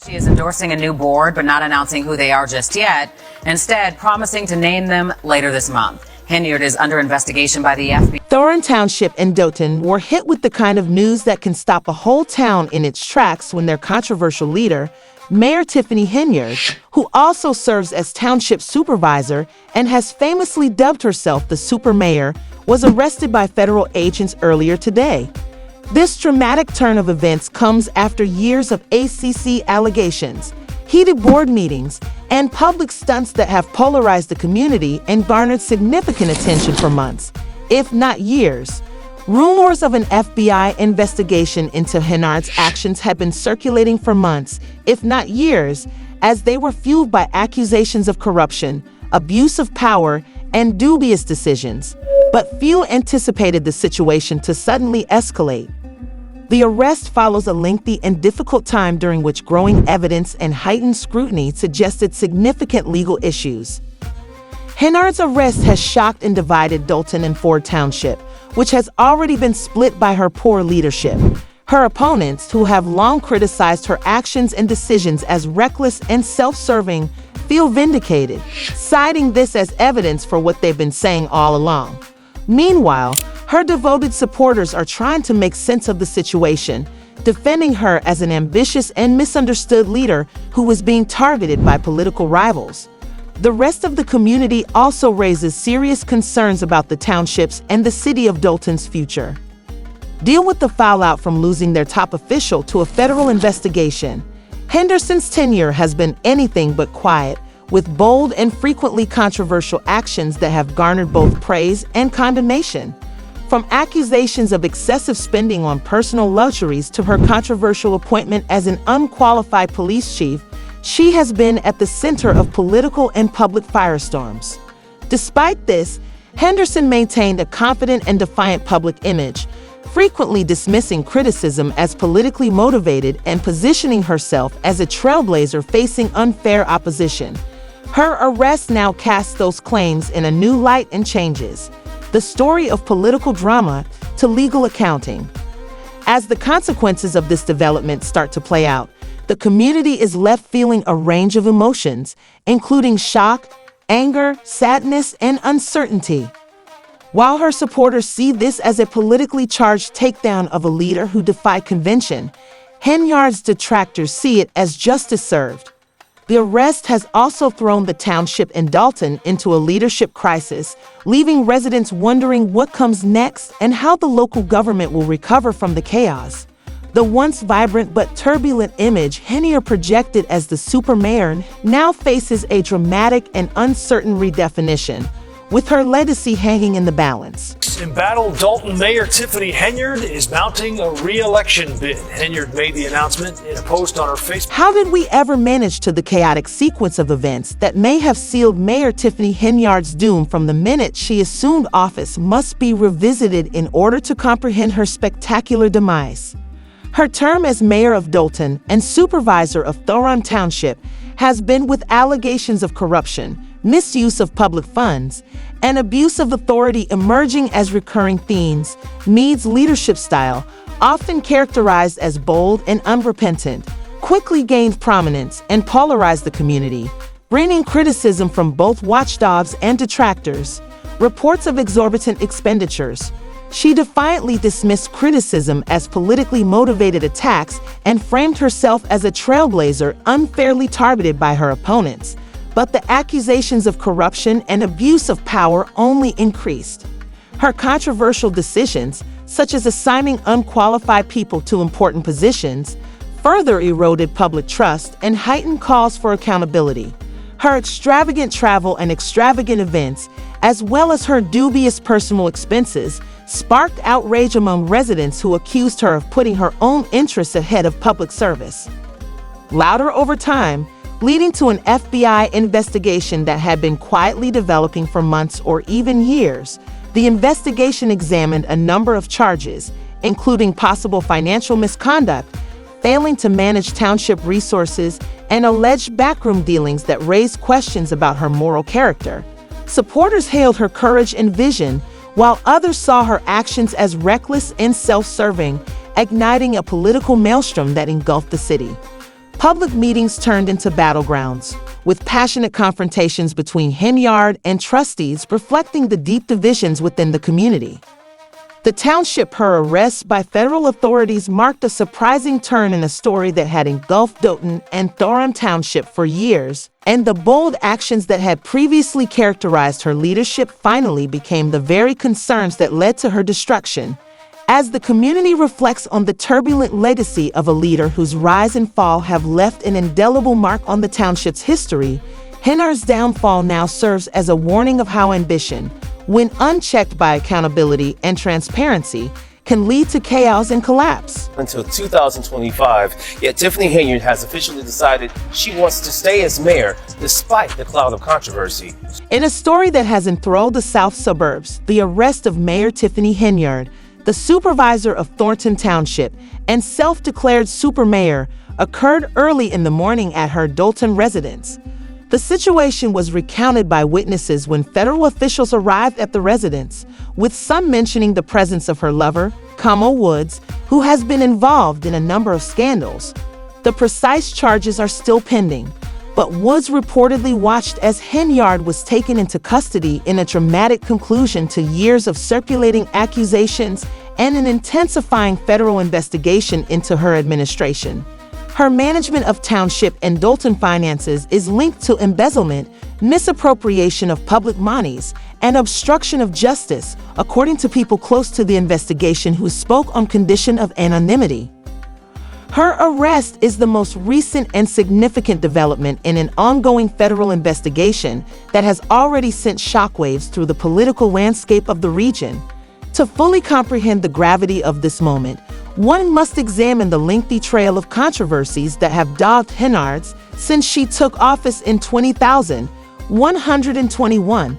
She is endorsing a new board, but not announcing who they are just yet, instead promising to name them later this month. Henyard is under investigation by the FBI. Thoron Township and Dolton were hit with the kind of news that can stop a whole town in its tracks when their controversial leader, Mayor Tiffany Henyard, who also serves as township supervisor and has famously dubbed herself the super mayor, was arrested by federal agents earlier today. This dramatic turn of events comes after years of ACC allegations, heated board meetings, and public stunts that have polarized the community and garnered significant attention for months, if not years. Rumors of an FBI investigation into Henyard's actions had been circulating for months, if not years, as they were fueled by accusations of corruption, abuse of power, and dubious decisions. But few anticipated the situation to suddenly escalate. The arrest follows a lengthy and difficult time during which growing evidence and heightened scrutiny suggested significant legal issues. Henyard's arrest has shocked and divided Dolton and Ford Township, which has already been split by her poor leadership. Her opponents, who have long criticized her actions and decisions as reckless and self-serving, feel vindicated, citing this as evidence for what they've been saying all along. Meanwhile, her devoted supporters are trying to make sense of the situation, defending her as an ambitious and misunderstood leader who was being targeted by political rivals. The rest of the community also raises serious concerns about the township's and the city of Dolton's future. Deal with the fallout from losing their top official to a federal investigation. Henderson's tenure has been anything but quiet, with bold and frequently controversial actions that have garnered both praise and condemnation. From accusations of excessive spending on personal luxuries to her controversial appointment as an unqualified police chief, she has been at the center of political and public firestorms. Despite this, Henderson maintained a confident and defiant public image, frequently dismissing criticism as politically motivated and positioning herself as a trailblazer facing unfair opposition. Her arrest now casts those claims in a new light and changes the story of political drama to legal accounting. As the consequences of this development start to play out, the community is left feeling a range of emotions, including shock, anger, sadness, and uncertainty. While her supporters see this as a politically charged takedown of a leader who defied convention, Henyard's detractors see it as justice served. The arrest has also thrown the township and Dolton into a leadership crisis, leaving residents wondering what comes next and how the local government will recover from the chaos. The once vibrant but turbulent image Henyard projected as the super mayor now faces a dramatic and uncertain redefinition, with her legacy hanging in the balance. Embattled Dolton Mayor Tiffany Henyard is mounting a re-election bid. Henyard made the announcement in a post on her Facebook. How did we ever manage to the chaotic sequence of events that may have sealed Mayor Tiffany Henyard's doom from the minute she assumed office must be revisited in order to comprehend her spectacular demise. Her term as mayor of Dolton and supervisor of Thoron Township has been with allegations of corruption, misuse of public funds, and abuse of authority emerging as recurring themes. Meade's leadership style, often characterized as bold and unrepentant, quickly gained prominence and polarized the community, bringing criticism from both watchdogs and detractors. Reports of exorbitant expenditures. She defiantly dismissed criticism as politically motivated attacks and framed herself as a trailblazer unfairly targeted by her opponents. But the accusations of corruption and abuse of power only increased. Her controversial decisions, such as assigning unqualified people to important positions, further eroded public trust and heightened calls for accountability. Her extravagant travel and extravagant events, as well as her dubious personal expenses, sparked outrage among residents who accused her of putting her own interests ahead of public service. Louder over time, leading to an FBI investigation that had been quietly developing for months or even years. The investigation examined a number of charges, including possible financial misconduct, failing to manage township resources, and alleged backroom dealings that raised questions about her moral character. Supporters hailed her courage and vision, while others saw her actions as reckless and self-serving, igniting a political maelstrom that engulfed the city. Public meetings turned into battlegrounds, with passionate confrontations between Henyard and trustees reflecting the deep divisions within the community. The township, her arrest by federal authorities marked a surprising turn in a story that had engulfed Doughton and Thorham Township for years, and the bold actions that had previously characterized her leadership finally became the very concerns that led to her destruction. As the community reflects on the turbulent legacy of a leader whose rise and fall have left an indelible mark on the township's history, Henyard's downfall now serves as a warning of how ambition, when unchecked by accountability and transparency, can lead to chaos and collapse. Until 2025, yet Tiffany Henyard has officially decided she wants to stay as mayor despite the cloud of controversy. In a story that has enthralled the South suburbs, the arrest of Mayor Tiffany Henyard, the supervisor of Thornton Township and self-declared super mayor, occurred early in the morning at her Doughton residence. The situation was recounted by witnesses when federal officials arrived at the residence, with some mentioning the presence of her lover, Como Woods, who has been involved in a number of scandals. The precise charges are still pending, but Woods reportedly watched as Henyard was taken into custody in a dramatic conclusion to years of circulating accusations and an intensifying federal investigation into her administration. Her management of township and Doughton finances is linked to embezzlement, misappropriation of public monies, and obstruction of justice, according to people close to the investigation who spoke on condition of anonymity. Her arrest is the most recent and significant development in an ongoing federal investigation that has already sent shockwaves through the political landscape of the region. To fully comprehend the gravity of this moment, one must examine the lengthy trail of controversies that have dogged Henyard since she took office in 2021.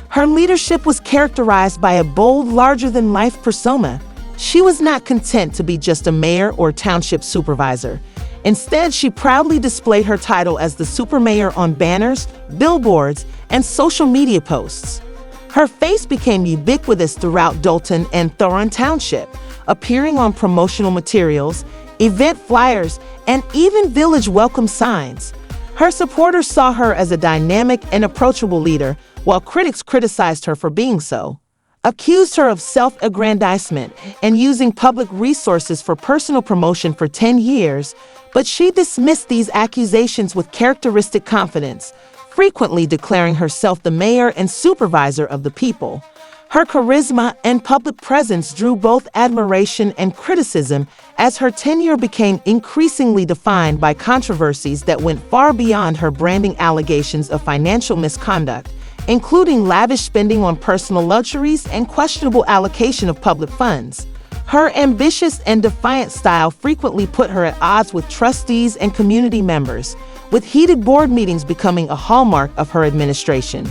Her leadership was characterized by a bold, larger-than-life persona. She was not content to be just a mayor or township supervisor. Instead, she proudly displayed her title as the super mayor on banners, billboards, and social media posts. Her face became ubiquitous throughout Doughton and Thorham Township, appearing on promotional materials, event flyers, and even village welcome signs. Her supporters saw her as a dynamic and approachable leader, while critics criticized her for being so, accused her of self-aggrandizement and using public resources for personal promotion for 10 years, but she dismissed these accusations with characteristic confidence, frequently declaring herself the mayor and supervisor of the people. Her charisma and public presence drew both admiration and criticism as her tenure became increasingly defined by controversies that went far beyond her branding allegations of financial misconduct, including lavish spending on personal luxuries and questionable allocation of public funds. Her ambitious and defiant style frequently put her at odds with trustees and community members, with heated board meetings becoming a hallmark of her administration.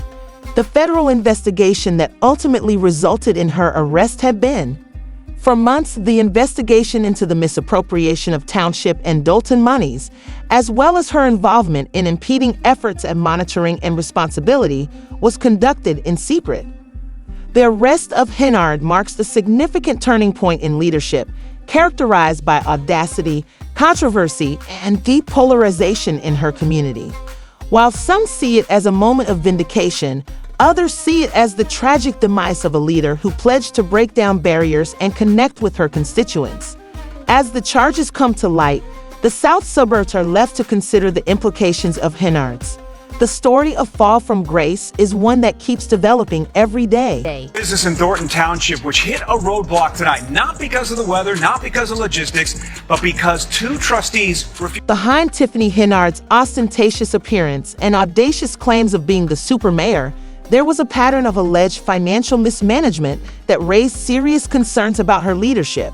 The federal investigation that ultimately resulted in her arrest had been. For months, the investigation into the misappropriation of township and Doughton monies, as well as her involvement in impeding efforts at monitoring and responsibility, was conducted in secret. The arrest of Henyard marks a significant turning point in leadership, characterized by audacity, controversy, and deep polarization in her community. While some see it as a moment of vindication, others see it as the tragic demise of a leader who pledged to break down barriers and connect with her constituents. As the charges come to light, the South suburbs are left to consider the implications of Henyard's. The story of fall from grace is one that keeps developing every day. Business in Thornton Township, which hit a roadblock tonight, not because of the weather, not because of logistics, but because two trustees refused. Behind Tiffany Henyard's ostentatious appearance and audacious claims of being the super mayor, there was a pattern of alleged financial mismanagement that raised serious concerns about her leadership.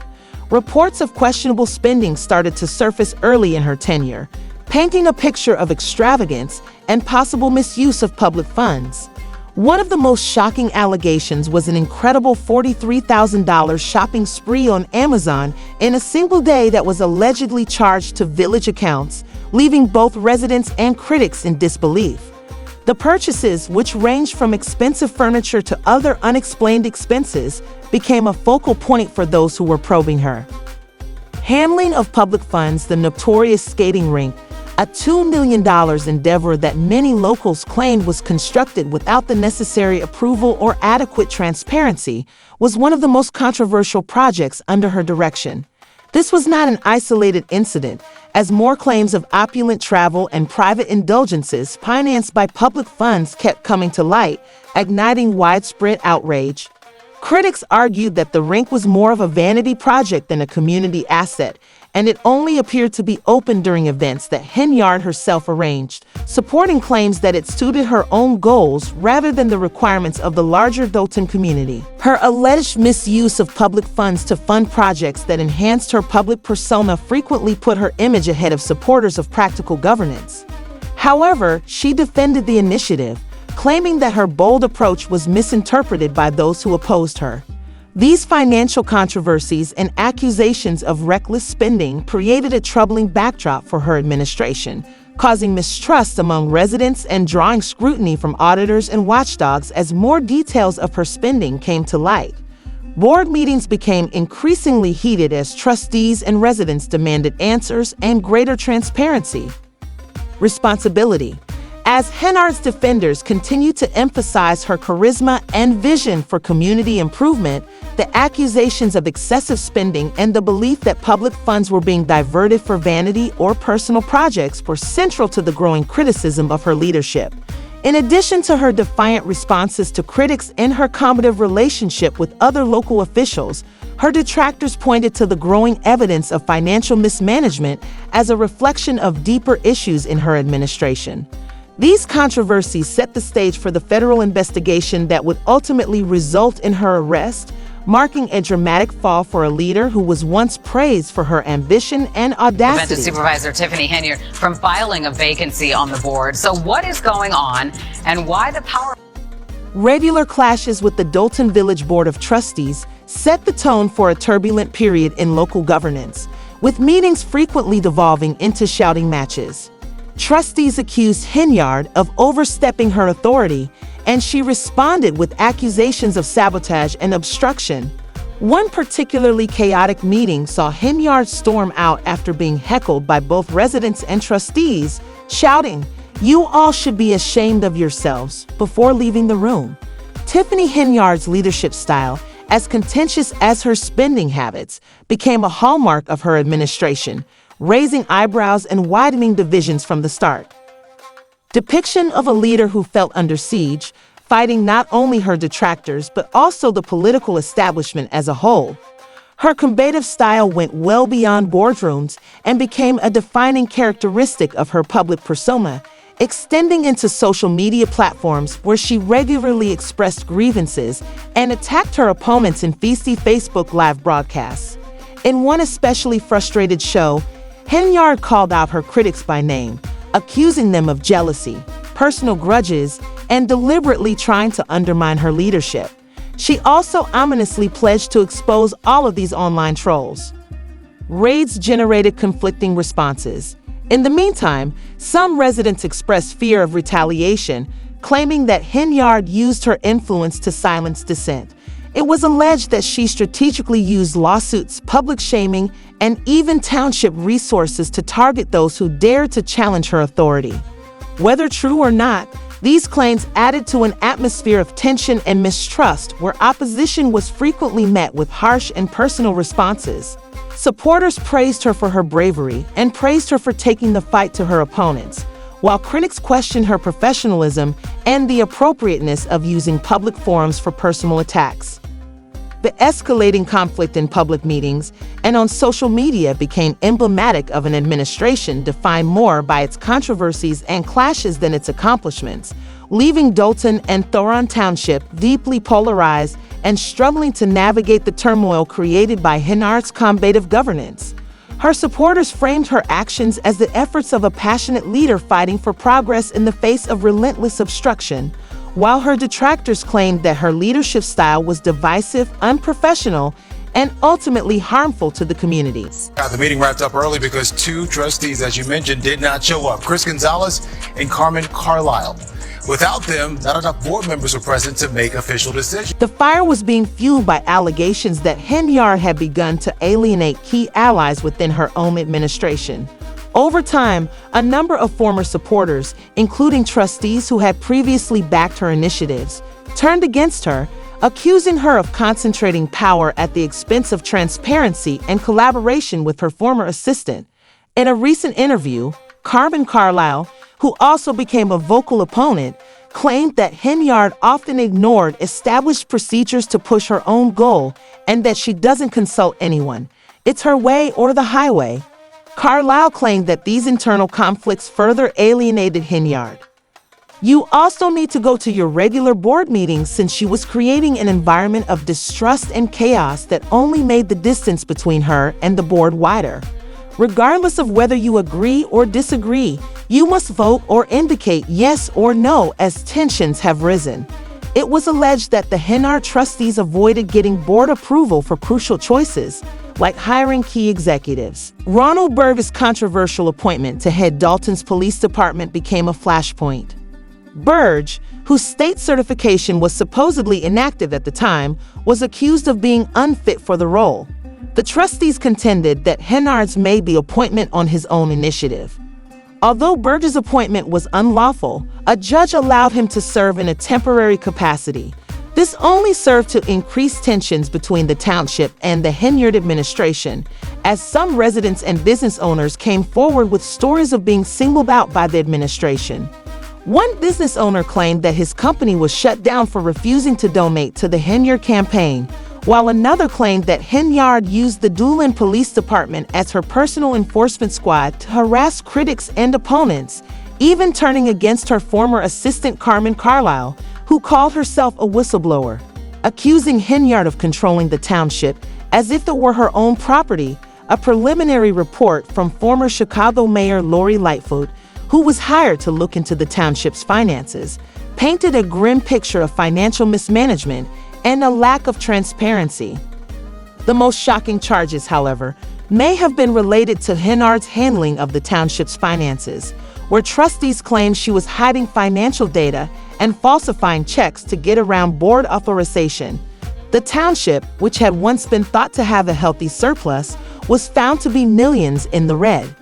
Reports of questionable spending started to surface early in her tenure, painting a picture of extravagance and possible misuse of public funds. One of the most shocking allegations was an incredible $43,000 shopping spree on Amazon in a single day that was allegedly charged to village accounts, leaving both residents and critics in disbelief. The purchases, which ranged from expensive furniture to other unexplained expenses, became a focal point for those who were probing her. Handling of public funds, the notorious skating rink, a $2 million endeavor that many locals claimed was constructed without the necessary approval or adequate transparency, was one of the most controversial projects under her direction. This was not an isolated incident, as more claims of opulent travel and private indulgences financed by public funds kept coming to light, igniting widespread outrage. Critics argued that the rink was more of a vanity project than a community asset, and it only appeared to be open during events that Henyard herself arranged, supporting claims that it suited her own goals rather than the requirements of the larger Dolton community. Her alleged misuse of public funds to fund projects that enhanced her public persona frequently put her image ahead of supporters of practical governance. However, she defended the initiative, claiming that her bold approach was misinterpreted by those who opposed her. These financial controversies and accusations of reckless spending created a troubling backdrop for her administration, causing mistrust among residents and drawing scrutiny from auditors and watchdogs as more details of her spending came to light. Board meetings became increasingly heated as trustees and residents demanded answers and greater transparency. Responsibility. As Henyard's defenders continued to emphasize her charisma and vision for community improvement, the accusations of excessive spending and the belief that public funds were being diverted for vanity or personal projects were central to the growing criticism of her leadership. In addition to her defiant responses to critics and her combative relationship with other local officials, her detractors pointed to the growing evidence of financial mismanagement as a reflection of deeper issues in her administration. These controversies set the stage for the federal investigation that would ultimately result in her arrest, marking a dramatic fall for a leader who was once praised for her ambition and audacity. Prevented Supervisor Tiffany Henyard from filing a vacancy on the board. So what is going on and why the power? Regular clashes with the Dolton Village Board of Trustees set the tone for a turbulent period in local governance, with meetings frequently devolving into shouting matches. Trustees accused Henyard of overstepping her authority, and she responded with accusations of sabotage and obstruction. One particularly chaotic meeting saw Henyard storm out after being heckled by both residents and trustees, shouting, "You all should be ashamed of yourselves," before leaving the room. Tiffany Henyard's leadership style, as contentious as her spending habits, became a hallmark of her administration, raising eyebrows and widening divisions from the start. Depiction of a leader who felt under siege, fighting not only her detractors but also the political establishment as a whole. Her combative style went well beyond boardrooms and became a defining characteristic of her public persona, extending into social media platforms where she regularly expressed grievances and attacked her opponents in feisty Facebook Live broadcasts. In one especially frustrated show, Henyard called out her critics by name, accusing them of jealousy, personal grudges, and deliberately trying to undermine her leadership. She also ominously pledged to expose all of these online trolls. Raids generated conflicting responses. In the meantime, some residents expressed fear of retaliation, claiming that Henyard used her influence to silence dissent. It was alleged that she strategically used lawsuits, public shaming, and even township resources to target those who dared to challenge her authority. Whether true or not, these claims added to an atmosphere of tension and mistrust where opposition was frequently met with harsh and personal responses. Supporters praised her for her bravery and praised her for taking the fight to her opponents, while critics questioned her professionalism and the appropriateness of using public forums for personal attacks. The escalating conflict in public meetings and on social media became emblematic of an administration defined more by its controversies and clashes than its accomplishments, leaving Dolton and Thoron Township deeply polarized and struggling to navigate the turmoil created by Henyard's combative governance. Her supporters framed her actions as the efforts of a passionate leader fighting for progress in the face of relentless obstruction, while her detractors claimed that her leadership style was divisive, unprofessional, and ultimately harmful to the community. The meeting wrapped up early because two trustees, as you mentioned, did not show up, Chris Gonzalez and Carmen Carlisle. Without them, not enough board members were present to make official decisions. The fire was being fueled by allegations that Henyard had begun to alienate key allies within her own administration. Over time, a number of former supporters, including trustees who had previously backed her initiatives, turned against her, accusing her of concentrating power at the expense of transparency and collaboration with her former assistant. In a recent interview, Carmen Carlisle, who also became a vocal opponent, claimed that Henyard often ignored established procedures to push her own goal and that she doesn't consult anyone. It's her way or the highway. Carlisle claimed that these internal conflicts further alienated Henyard. You also need to go to your regular board meetings, since she was creating an environment of distrust and chaos that only made the distance between her and the board wider. Regardless of whether you agree or disagree, you must vote or indicate yes or no as tensions have risen. It was alleged that the Henyard trustees avoided getting board approval for crucial choices, like hiring key executives. Ronald Burge's controversial appointment to head Dalton's police department became a flashpoint. Burge, whose state certification was supposedly inactive at the time, was accused of being unfit for the role. The trustees contended that Henyard's made the appointment on his own initiative. Although Burge's appointment was unlawful, a judge allowed him to serve in a temporary capacity. This only served to increase tensions between the township and the Henyard administration, as some residents and business owners came forward with stories of being singled out by the administration. One business owner claimed that his company was shut down for refusing to donate to the Henyard campaign, while another claimed that Henyard used the Doolin Police Department as her personal enforcement squad to harass critics and opponents, even turning against her former assistant Carmen Carlisle, who called herself a whistleblower. Accusing Henyard of controlling the township as if it were her own property, a preliminary report from former Chicago Mayor Lori Lightfoot, who was hired to look into the township's finances, painted a grim picture of financial mismanagement and a lack of transparency. The most shocking charges, however, may have been related to Henyard's handling of the township's finances, where trustees claimed she was hiding financial data and falsifying checks to get around board authorization. The township, which had once been thought to have a healthy surplus, was found to be millions in the red.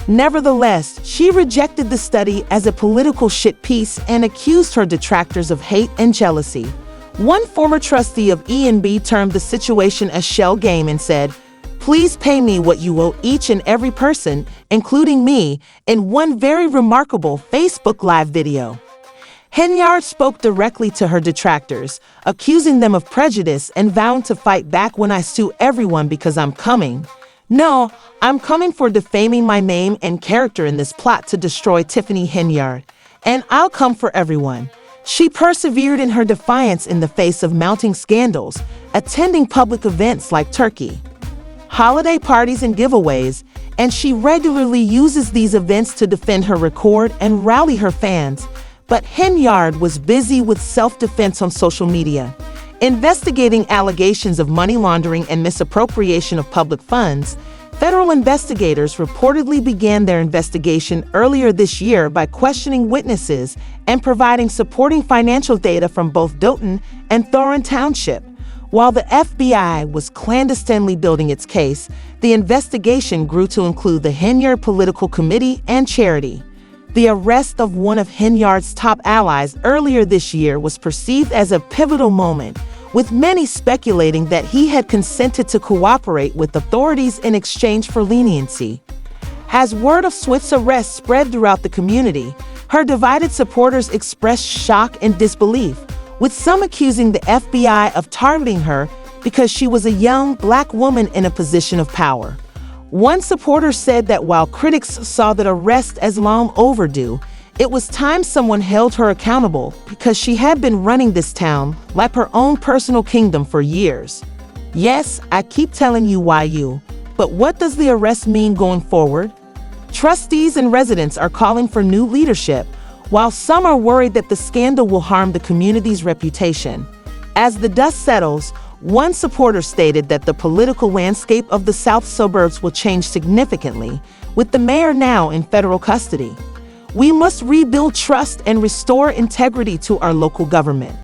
Nevertheless, she rejected the study as a political shit piece and accused her detractors of hate and jealousy. One former trustee of E&B termed the situation a shell game and said, "Please pay me what you owe each and every person, including me," in one very remarkable Facebook Live video. Henyard spoke directly to her detractors, accusing them of prejudice and vowing to fight back when I sue everyone because I'm coming. No, I'm coming for defaming my name and character in this plot to destroy Tiffany Henyard. And I'll come for everyone. She persevered in her defiance in the face of mounting scandals, attending public events like Turkey, holiday parties and giveaways, and she regularly uses these events to defend her record and rally her fans. But Henyard was busy with self-defense on social media, investigating allegations of money laundering and misappropriation of public funds. Federal investigators reportedly began their investigation earlier this year by questioning witnesses and providing supporting financial data from both Dolton and Thorin Township. While the FBI was clandestinely building its case, the investigation grew to include the Henyard Political Committee and Charity. The arrest of one of Henyard's top allies earlier this year was perceived as a pivotal moment, with many speculating that he had consented to cooperate with authorities in exchange for leniency. As word of Swift's arrest spread throughout the community, her divided supporters expressed shock and disbelief, with some accusing the FBI of targeting her because she was a young Black woman in a position of power. One supporter said that while critics saw the arrest as long overdue, it was time someone held her accountable because she had been running this town like her own personal kingdom for years. Yes, I keep telling you why but what does the arrest mean going forward? Trustees and residents are calling for new leadership, while some are worried that the scandal will harm the community's reputation. As the dust settles, one supporter stated that the political landscape of the South suburbs will change significantly, with the mayor now in federal custody. We must rebuild trust and restore integrity to our local government.